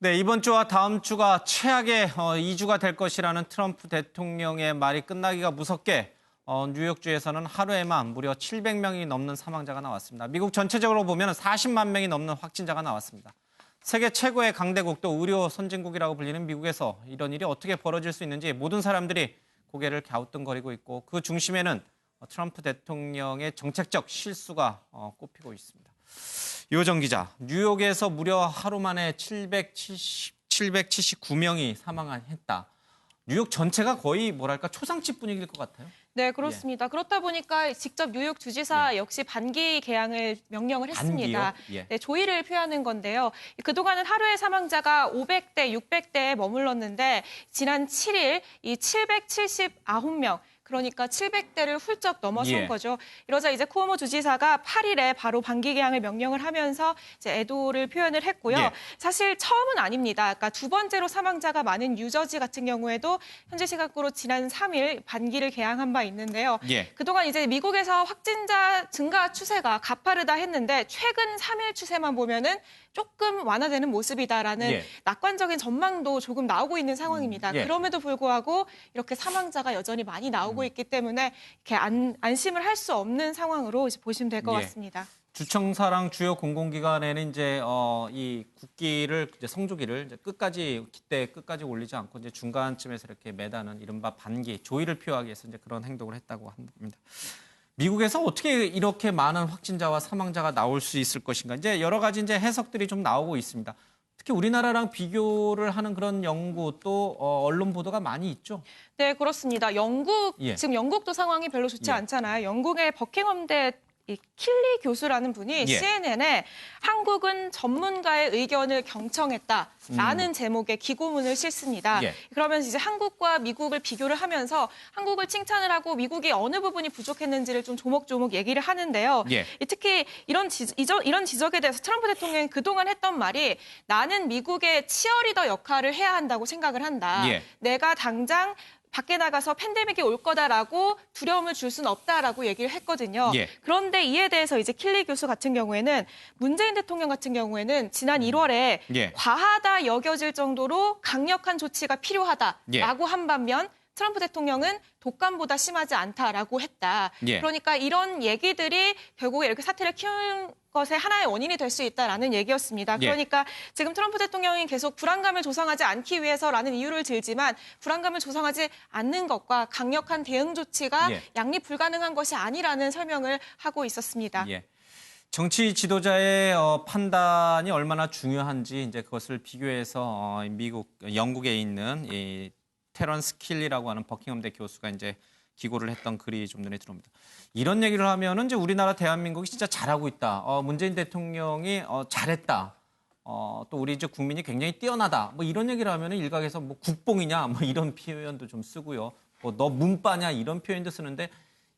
네, 이번 주와 다음 주가 최악의 2주가 될 것이라는 트럼프 대통령의 말이 끝나기가 무섭게 뉴욕주에서는 하루에만 무려 700명이 넘는 사망자가 나왔습니다. 미국 전체적으로 보면 40만 명이 넘는 확진자가 나왔습니다. 세계 최고의 강대국 또 의료 선진국이라고 불리는 미국에서 이런 일이 어떻게 벌어질 수 있는지 모든 사람들이 고개를 갸우뚱거리고 있고 그 중심에는 트럼프 대통령의 정책적 실수가 꼽히고 있습니다. 유호정 기자, 뉴욕에서 무려 하루 만에 779명이 사망했다. 뉴욕 전체가 거의 뭐랄까 초상집 분위기일 것 같아요. 네, 그렇습니다. 그렇다 보니까 직접 뉴욕 주지사 역시 반기 개항을 명령을 했습니다. 네, 조의를 표하는 건데요. 그동안은 하루에 사망자가 500대, 600대에 머물렀는데 지난 7일 이 779명, 그러니까 700대를 훌쩍 넘어선 거죠. 이러자 이제 쿠오모 주지사가 8일에 바로 반기 개항을 명령을 하면서 이제 애도를 표현을 했고요. 사실 처음은 아닙니다. 그러니까 두 번째로 사망자가 많은 뉴저지 같은 경우에도 현지 시각으로 지난 3일 반기를 개항한 바 있는데요. 그동안 이제 미국에서 확진자 증가 추세가 가파르다 했는데 최근 3일 추세만 보면은 조금 완화되는 모습이다라는 낙관적인 전망도 조금 나오고 있는 상황입니다. 그럼에도 불구하고 이렇게 사망자가 여전히 많이 나오고 있기 때문에 이렇게 안심을 할 수 없는 상황으로 이제 보시면 될 것 같습니다. 주청사랑 주요 공공기관에는 이제 이 국기를 이제 성조기를 이제 끝까지 기대 끝까지 올리지 않고 이제 중간쯤에서 이렇게 매다는 이른바 반기 조의를 표하기 위해서 이제 그런 행동을 했다고 합니다. 미국에서 어떻게 이렇게 많은 확진자와 사망자가 나올 수 있을 것인가? 이제 여러 가지 이제 해석들이 좀 나오고 있습니다. 특히 우리나라랑 비교를 하는 그런 연구 또 언론 보도가 많이 있죠. 네, 그렇습니다. 지금 영국도 상황이 별로 좋지 않잖아요. 영국의 버킹엄대 이 킬리 교수라는 분이 CNN에 한국은 전문가의 의견을 경청했다라는 제목의 기고문을 싣습니다. 그러면서 이제 한국과 미국을 비교를 하면서 한국을 칭찬을 하고 미국이 어느 부분이 부족했는지를 좀 조목조목 얘기를 하는데요. 특히 이런 지적에 대해서 트럼프 대통령이 그동안 했던 말이 나는 미국의 치어리더 역할을 해야 한다고 생각을 한다. 내가 당장 밖에 나가서 팬데믹이 올 거다라고 두려움을 줄 수는 없다라고 얘기를 했거든요. 그런데 이에 대해서 이제 킬리 교수 같은 경우에는 문재인 대통령 같은 경우에는 지난 1월에 과하다 여겨질 정도로 강력한 조치가 필요하다라고 한 반면 트럼프 대통령은 독감보다 심하지 않다라고 했다. 그러니까 이런 얘기들이 결국에 이렇게 사태를 키운 것의 하나의 원인이 될 수 있다라는 얘기였습니다. 그러니까 지금 트럼프 대통령이 계속 불안감을 조성하지 않기 위해서라는 이유를 들지만 불안감을 조성하지 않는 것과 강력한 대응 조치가 양립 불가능한 것이 아니라는 설명을 하고 있었습니다. 정치 지도자의 판단이 얼마나 중요한지 이제 그것을 비교해서 영국에 있는 이 테런스 킬리라고 하는 버킹엄대 교수가 이제 기고를 했던 글이 좀 눈에 들어옵니다. 이런 얘기를 하면은 이제 우리나라 대한민국이 진짜 잘하고 있다. 문재인 대통령이 잘했다. 또 우리 이제 국민이 굉장히 뛰어나다. 뭐 이런 얘기를 하면은 일각에서 뭐 국뽕이냐 뭐 이런 표현도 좀 쓰고요. 뭐 너 문빠냐 이런 표현도 쓰는데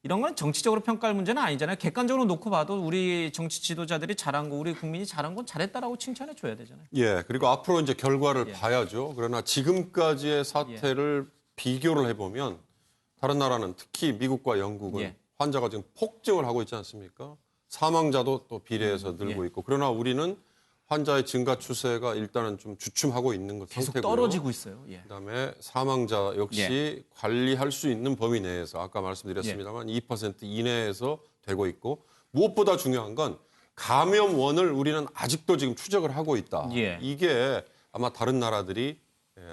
이런 건 정치적으로 평가할 문제는 아니잖아요. 객관적으로 놓고 봐도 우리 정치 지도자들이 잘한 거, 우리 국민이 잘한 건 잘했다라고 칭찬해 줘야 되잖아요. 그리고 앞으로 이제 결과를 봐야죠. 그러나 지금까지의 사태를 비교를 해보면 다른 나라는 특히 미국과 영국은 환자가 지금 폭증을 하고 있지 않습니까? 사망자도 또 비례해서 늘고 있고. 그러나 우리는 환자의 증가 추세가 일단은 좀 주춤하고 있는 것 계속 상태고요. 떨어지고 있어요. 그다음에 사망자 역시 관리할 수 있는 범위 내에서 아까 말씀드렸습니다만 2% 이내에서 되고 있고 무엇보다 중요한 건 감염원을 우리는 아직도 지금 추적을 하고 있다. 이게 아마 다른 나라들이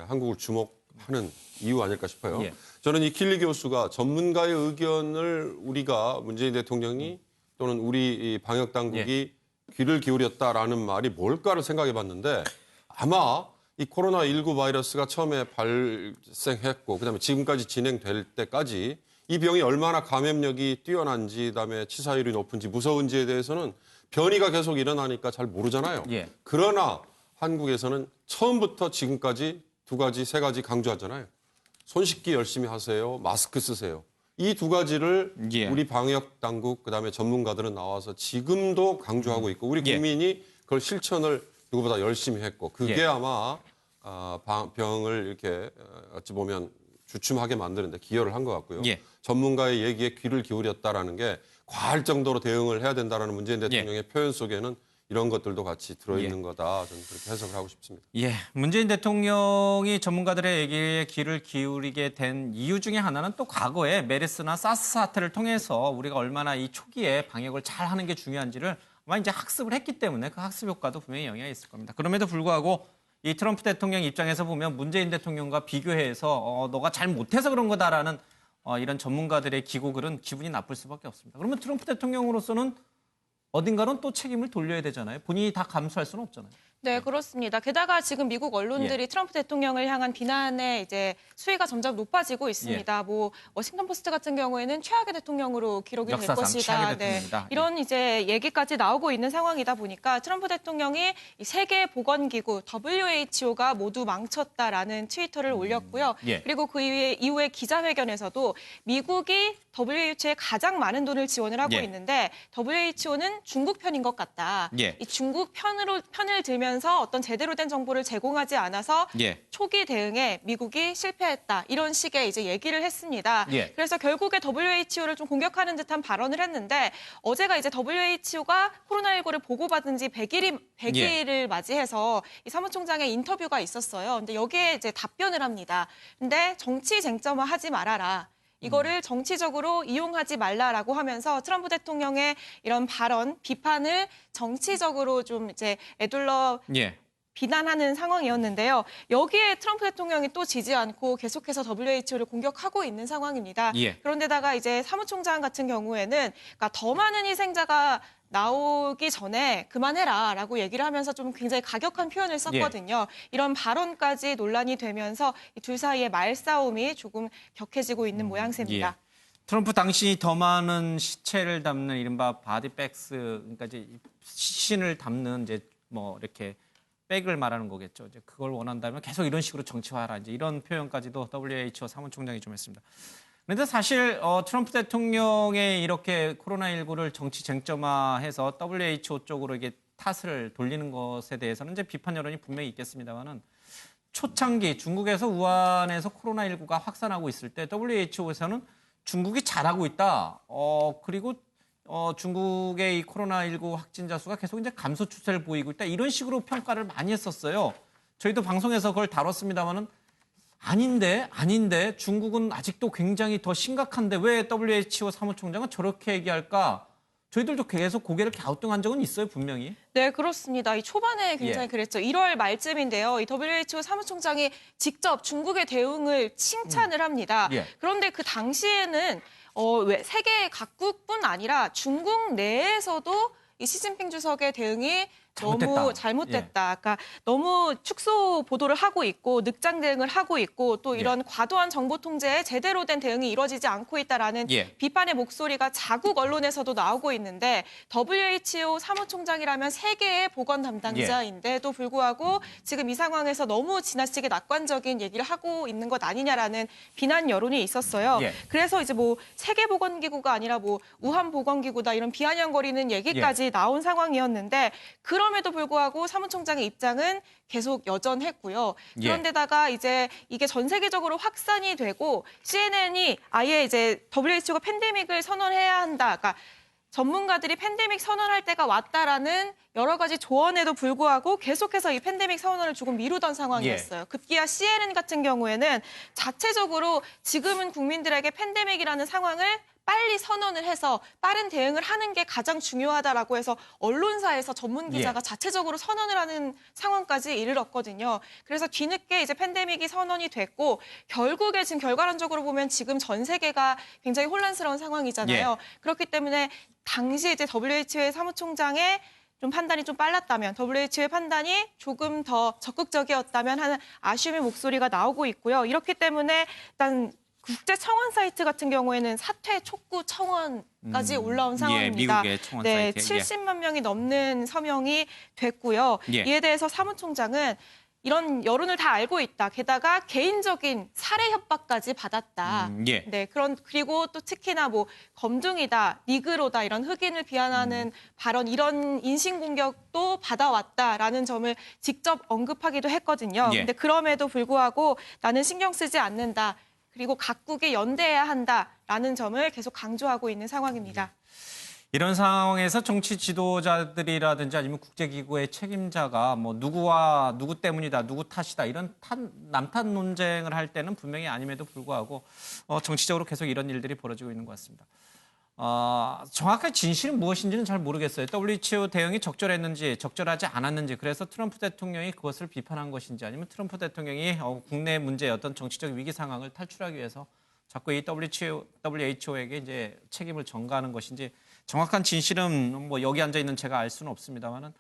한국을 주목하는 이유 아닐까 싶어요. 저는 이 킬리 교수가 전문가의 의견을 우리가 문재인 대통령이 또는 우리 방역 당국이 귀를 기울였다라는 말이 뭘까를 생각해 봤는데 아마 이 코로나19 바이러스가 처음에 발생했고 그다음에 지금까지 진행될 때까지 이 병이 얼마나 감염력이 뛰어난지 그다음에 치사율이 높은지 무서운지에 대해서는 변이가 계속 일어나니까 잘 모르잖아요. 그러나 한국에서는 처음부터 지금까지 두 가지, 세 가지 강조하잖아요. 손 씻기 열심히 하세요. 마스크 쓰세요. 이 두 가지를 우리 방역 당국 그다음에 전문가들은 나와서 지금도 강조하고 있고 우리 국민이 그걸 실천을 누구보다 열심히 했고 그게 아마 병을 이렇게 어찌 보면 주춤하게 만드는데 기여를 한 것 같고요. 전문가의 얘기에 귀를 기울였다라는 게 과할 정도로 대응을 해야 된다라는 문재인 대통령의 표현 속에는 이런 것들도 같이 들어있는 거다. 저는 그렇게 해석을 하고 싶습니다. 예, 문재인 대통령이 전문가들의 얘기에 귀를 기울이게 된 이유 중에 하나는 또 과거에 메르스나 사스 사태를 통해서 우리가 얼마나 이 초기에 방역을 잘 하는 게 중요한지를 아마 이제 학습을 했기 때문에 그 학습 효과도 분명히 영향이 있을 겁니다. 그럼에도 불구하고 이 트럼프 대통령 입장에서 보면 문재인 대통령과 비교해서 너가 잘 못해서 그런 거다라는 이런 전문가들의 기고글은 기분이 나쁠 수밖에 없습니다. 그러면 트럼프 대통령으로서는 어딘가는 또 책임을 돌려야 되잖아요. 본인이 다 감수할 수는 없잖아요. 네, 그렇습니다. 게다가 지금 미국 언론들이 트럼프 대통령을 향한 비난의 이제 수위가 점점 높아지고 있습니다. 뭐 워싱턴 포스트 같은 경우에는 최악의 대통령으로 기록이 될 역사상 것이다. 최악의 대통령이다. 이런 이제 얘기까지 나오고 있는 상황이다 보니까 트럼프 대통령이 이 세계 보건기구 WHO가 모두 망쳤다라는 트위터를 올렸고요. 그리고 그 이후에 기자회견에서도 미국이 WHO에 가장 많은 돈을 지원을 하고 있는데 WHO는 중국 편인 것 같다. 이 중국 편을 들면서 어떤 제대로 된 정보를 제공하지 않아서 초기 대응에 미국이 실패했다. 이런 식의 이제 얘기를 했습니다. 그래서 결국에 WHO를 좀 공격하는 듯한 발언을 했는데 어제가 이제 WHO가 코로나19를 보고받은 지 100일을 맞이해서 이 사무총장의 인터뷰가 있었어요. 근데 여기에 이제 답변을 합니다. 근데 정치 쟁점화 하지 말아라. 이거를 정치적으로 이용하지 말라라고 하면서 트럼프 대통령의 이런 발언, 비판을 정치적으로 좀 이제 에둘러 비난하는 상황이었는데요. 여기에 트럼프 대통령이 또 지지 않고 계속해서 WHO를 공격하고 있는 상황입니다. 그런데다가 이제 사무총장 같은 경우에는 그러니까 더 많은 희생자가 나오기 전에 그만해라라고 얘기를 하면서 좀 굉장히 가격한 표현을 썼거든요. 이런 발언까지 논란이 되면서 이 둘 사이의 말싸움이 조금 격해지고 있는 모양새입니다. 트럼프 당시 더 많은 시체를 담는 이른바 바디백스, 그러니까 이제 시신을 담는 이제 뭐 이렇게 백을 말하는 거겠죠. 이제 그걸 원한다면 계속 이런 식으로 정치화하라. 이제 이런 표현까지도 WHO 사무총장이 좀 했습니다. 그런데 사실 트럼프 대통령의 이렇게 코로나19를 정치 쟁점화해서 WHO 쪽으로 이게 탓을 돌리는 것에 대해서는 이제 비판 여론이 분명히 있겠습니다만은 초창기 중국에서 우한에서 코로나19가 확산하고 있을 때 WHO에서는 중국이 잘하고 있다. 그리고 중국의 이 코로나19 확진자 수가 계속 이제 감소 추세를 보이고 있다. 이런 식으로 평가를 많이 했었어요. 저희도 방송에서 그걸 다뤘습니다만은 아닌데 중국은 아직도 굉장히 더 심각한데 왜 WHO 사무총장은 저렇게 얘기할까? 저희들도 계속 고개를 갸우뚱한 적은 있어요, 분명히. 네, 그렇습니다. 이 초반에 굉장히 그랬죠. 1월 말쯤인데요. 이 WHO 사무총장이 직접 중국의 대응을 칭찬을 합니다. 그런데 그 당시에는 왜 세계 각국뿐 아니라 중국 내에서도 이 시진핑 주석의 대응이 너무 잘못됐다. 그러니까 너무 축소 보도를 하고 있고 늑장 대응을 하고 있고 또 이런 과도한 정보 통제에 제대로 된 대응이 이루어지지 않고 있다라는 비판의 목소리가 자국 언론에서도 나오고 있는데 WHO 사무총장이라면 세계의 보건 담당자인데도 불구하고 지금 이 상황에서 너무 지나치게 낙관적인 얘기를 하고 있는 것 아니냐라는 비난 여론이 있었어요. 그래서 이제 뭐 세계보건기구가 아니라 뭐 우한보건기구다 이런 비아냥거리는 얘기까지 나온 상황이었는데 그럼에도 불구하고 사무총장의 입장은 계속 여전했고요. 그런데다가 이제 이게 전 세계적으로 확산이 되고 CNN이 아예 이제 WHO가 팬데믹을 선언해야 한다. 그러니까 전문가들이 팬데믹 선언할 때가 왔다라는 여러 가지 조언에도 불구하고 계속해서 이 팬데믹 선언을 조금 미루던 상황이었어요. 급기야 CNN 같은 경우에는 자체적으로 지금은 국민들에게 팬데믹이라는 상황을 빨리 선언을 해서 빠른 대응을 하는 게 가장 중요하다라고 해서 언론사에서 전문 기자가 자체적으로 선언을 하는 상황까지 이르렀거든요. 그래서 뒤늦게 이제 팬데믹이 선언이 됐고 결국에 지금 결과론적으로 보면 지금 전 세계가 굉장히 혼란스러운 상황이잖아요. 그렇기 때문에 당시 이제 WHO의 사무총장의 좀 판단이 좀 빨랐다면 WHO의 판단이 조금 더 적극적이었다면 하는 아쉬움의 목소리가 나오고 있고요. 이렇기 때문에 일단 국제 청원 사이트 같은 경우에는 사퇴 촉구 청원까지 올라온 상황입니다. 미국의 청원 네, 사이트. 70만 명이 넘는 서명이 됐고요. 이에 대해서 사무총장은 이런 여론을 다 알고 있다. 게다가 개인적인 살해 협박까지 받았다. 네, 그리고 또 특히나 뭐 검둥이다, 니그로다 이런 흑인을 비하하는 발언, 이런 인신 공격도 받아왔다라는 점을 직접 언급하기도 했거든요. 근데 그럼에도 불구하고 나는 신경 쓰지 않는다. 그리고 각국이 연대해야 한다라는 점을 계속 강조하고 있는 상황입니다. 이런 상황에서 정치 지도자들이라든지 아니면 국제기구의 책임자가 뭐 누구와 누구 때문이다, 누구 탓이다 이런 남탓 논쟁을 할 때는 분명히 아님에도 불구하고 정치적으로 계속 이런 일들이 벌어지고 있는 것 같습니다. 정확하게 진실은 무엇인지는 잘 모르겠어요. WHO 대응이 적절했는지 적절하지 않았는지 그래서 트럼프 대통령이 그것을 비판한 것인지 아니면 트럼프 대통령이 국내 문제의 어떤 정치적 위기 상황을 탈출하기 위해서 자꾸 이 WHO에게 이제 책임을 전가하는 것인지 정확한 진실은 뭐 여기 앉아 있는 제가 알 수는 없습니다만은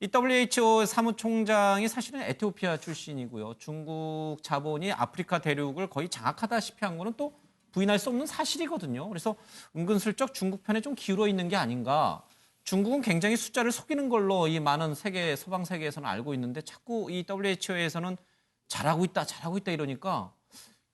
이 WHO 사무총장이 사실은 에티오피아 출신이고요. 중국 자본이 아프리카 대륙을 거의 장악하다시피 한 거는 또 부인할 수 없는 사실이거든요. 그래서 은근슬쩍 중국 편에 좀 기울어 있는 게 아닌가. 중국은 굉장히 숫자를 속이는 걸로 이 많은 세계 서방 세계에서는 알고 있는데 자꾸 이 WHO에서는 잘하고 있다 이러니까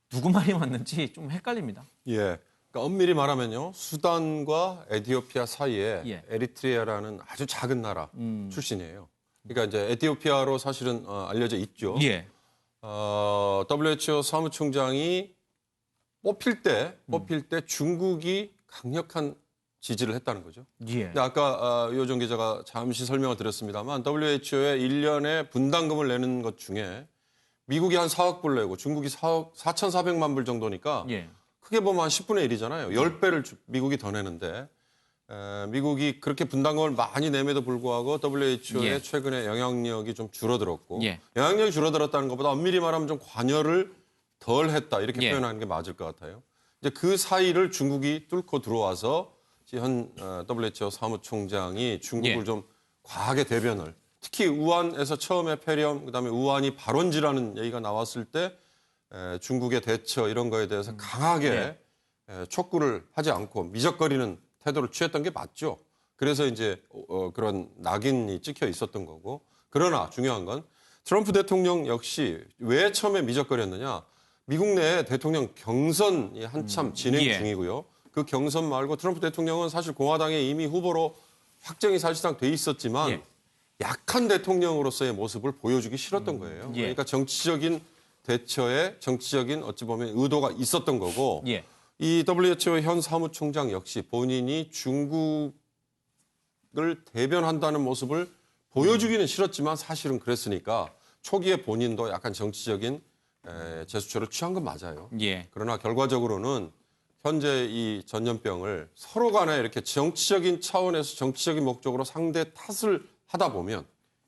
누구 말이 맞는지 좀 헷갈립니다. 예. 그러니까 엄밀히 말하면요. 수단과 에티오피아 사이에 예. 에리트리아라는 아주 작은 나라 출신이에요. 그러니까 이제 에티오피아로 사실은 알려져 있죠. 예. WHO 사무총장이 뽑힐 때 중국이 강력한 지지를 했다는 거죠. 예. 근데 아까 유호정 기자가 잠시 설명을 드렸습니다만 WHO에 1년에 분담금을 내는 것 중에 미국이 한 4억 불 내고 중국이 4,400만 불 정도니까 예. 크게 보면 한 10분의 1이잖아요. 10배를 미국이 더 내는데 미국이 그렇게 분담금을 많이 nem에도 불구하고 WHO의 예. 최근에 영향력이 좀 줄어들었고 예. 영향력이 줄어들었다는 것보다 엄밀히 말하면 좀 관여를 덜 했다 이렇게 예. 표현하는 게 맞을 것 같아요. 이제 그 사이를 중국이 뚫고 들어와서 현 WHO 사무총장이 중국을 예. 좀 과하게 대변을 특히 우한에서 처음에 폐렴 그다음에 우한이 발원지라는 얘기가 나왔을 때 중국의 대처 이런 거에 대해서 강하게 촉구를 하지 않고 미적거리는 태도를 취했던 게 맞죠. 그래서 이제 그런 낙인이 찍혀 있었던 거고. 그러나 중요한 건 트럼프 대통령 역시 왜 처음에 미적거렸느냐. 미국 내 대통령 경선이 한참 진행 예. 중이고요. 그 경선 말고 트럼프 대통령은 사실 공화당에 이미 후보로 확정이 사실상 돼 있었지만 예. 약한 대통령으로서의 모습을 보여주기 싫었던 거예요. 예. 그러니까 정치적인 대처에 정치적인 어찌 보면 의도가 있었던 거고 예. 이 WHO 현 사무총장 역시 본인이 중국을 대변한다는 모습을 보여주기는 싫었지만 사실은 그랬으니까 초기에 본인도 약간 정치적인 제스처를 취한 건 맞아요. 예. 그러나 결과적으로는 현재 이 전염병을 서로 간에 이렇게 정치적인 차원에서 정치적인 목적으로 상대 탓을 하다 보면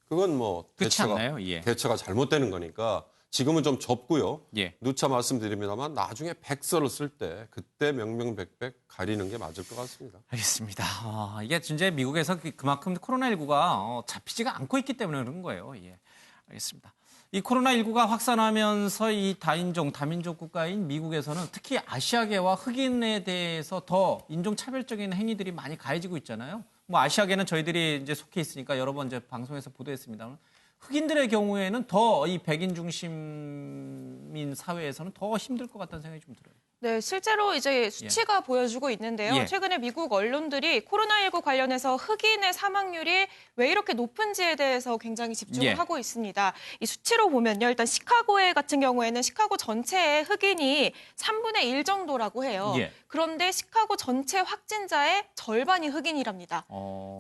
그건 뭐 그렇지 않나요? 예. 대처가 잘못되는 거니까 지금은 좀 접고요. 예. 누차 말씀드립니다만 나중에 백서를 쓸 때 그때 명명백백 가리는 게 맞을 것 같습니다. 알겠습니다. 이게 진짜 미국에서 그만큼 코로나19가 잡히지가 않고 있기 때문에 그런 거예요. 예. 알겠습니다. 이 코로나19가 확산하면서 이 다민족 국가인 미국에서는 특히 아시아계와 흑인에 대해서 더 인종차별적인 행위들이 많이 가해지고 있잖아요. 뭐 아시아계는 저희들이 이제 속해 있으니까 여러 번 이제 방송에서 보도했습니다만 흑인들의 경우에는 더 이 백인 중심인 사회에서는 더 힘들 것 같다는 생각이 좀 들어요. 네, 실제로 이제 수치가 보여주고 있는데요. 예. 최근에 미국 언론들이 코로나19 관련해서 흑인의 사망률이 왜 이렇게 높은지에 대해서 굉장히 집중을 예. 하고 있습니다. 이 수치로 보면요. 일단 시카고에 같은 경우에는 시카고 전체의 흑인이 3분의 1 정도라고 해요. 예. 그런데 시카고 전체 확진자의 절반이 흑인이랍니다.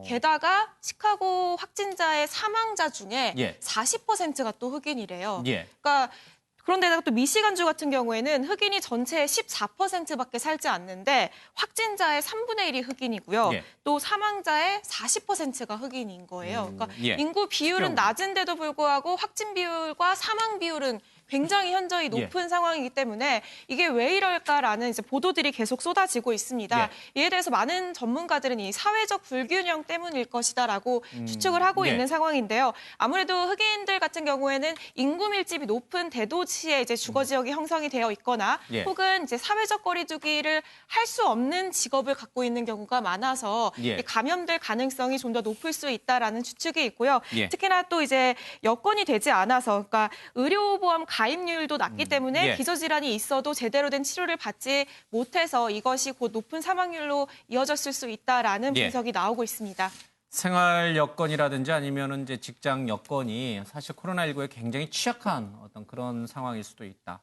게다가 시카고 확진자의 사망자 중에 예. 40%가 또 흑인이래요. 예. 그러니까 그런데다가 또 미시간주 같은 경우에는 흑인이 전체의 14%밖에 살지 않는데 확진자의 3분의 1이 흑인이고요. 예. 또 사망자의 40%가 흑인인 거예요. 그러니까 예. 인구 비율은 낮은데도 불구하고 확진 비율과 사망 비율은 굉장히 현저히 높은 상황이기 때문에 이게 왜 이럴까라는 이제 보도들이 계속 쏟아지고 있습니다. 이에 대해서 많은 전문가들은 이 사회적 불균형 때문일 것이다라고 추측을 하고 있는 상황인데요. 아무래도 흑인들 같은 경우에는 인구 밀집이 높은 대도시에 이제 주거 지역이 형성이 되어 있거나 혹은 이제 사회적 거리두기를 할 수 없는 직업을 갖고 있는 경우가 많아서 감염될 가능성이 좀 더 높을 수 있다라는 추측이 있고요. 특히나 또 이제 여건이 되지 않아서 그러니까 의료보험 가입률도 낮기 때문에 기저질환이 있어도 제대로 된 치료를 받지 못해서 이것이 곧 높은 사망률로 이어졌을 수 있다라는 분석이 나오고 있습니다. 생활 여건이라든지 아니면 이제 직장 여건이 사실 코로나19에 굉장히 취약한 어떤 그런 상황일 수도 있다.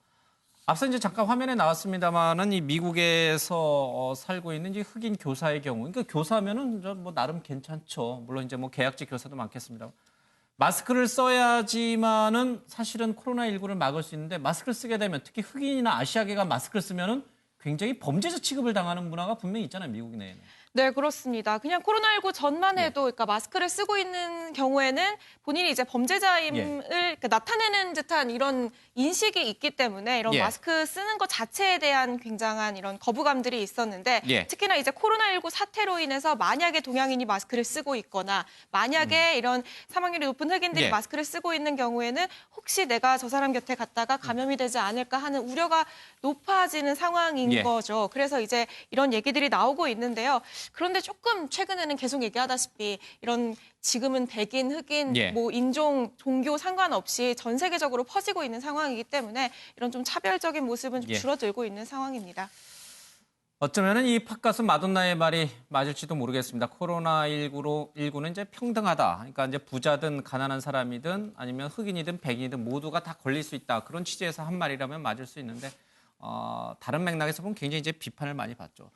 앞서 이제 잠깐 화면에 나왔습니다만은 이 미국에서 살고 있는 이제 흑인 교사의 경우, 그러니까 교사면은 뭐 나름 괜찮죠. 물론 이제 뭐 계약직 교사도 많겠습니다. 마스크를 써야지만은 사실은 코로나19를 막을 수 있는데 마스크를 쓰게 되면 특히 흑인이나 아시아계가 마스크를 쓰면은 굉장히 범죄자 취급을 당하는 문화가 분명히 있잖아요, 미국 내에는. 네, 그렇습니다. 그냥 코로나19 전만 해도 그러니까 마스크를 쓰고 있는 경우에는 본인이 이제 범죄자임을 그러니까 나타내는 듯한 이런 인식이 있기 때문에 이런 마스크 쓰는 것 자체에 대한 굉장한 이런 거부감들이 있었는데 특히나 이제 코로나19 사태로 인해서 만약에 동양인이 마스크를 쓰고 있거나 만약에 이런 사망률이 높은 흑인들이 마스크를 쓰고 있는 경우에는 혹시 내가 저 사람 곁에 갔다가 감염이 되지 않을까 하는 우려가 높아지는 상황인 거죠. 그래서 이제 이런 얘기들이 나오고 있는데요. 그런데 조금 최근에는 계속 얘기하다시피 이런 지금은 백인, 흑인, 뭐 인종, 종교 상관없이 전 세계적으로 퍼지고 있는 상황이기 때문에 이런 좀 차별적인 모습은 좀 줄어들고 있는 상황입니다. 어쩌면은 이 팝가수 마돈나의 말이 맞을지도 모르겠습니다. 코로나19는 이제 평등하다. 그러니까 이제 부자든 가난한 사람이든 아니면 흑인이든 백인이든 모두가 다 걸릴 수 있다. 그런 취지에서 한 말이라면 맞을 수 있는데 다른 맥락에서 보면 굉장히 이제 비판을 많이 받죠.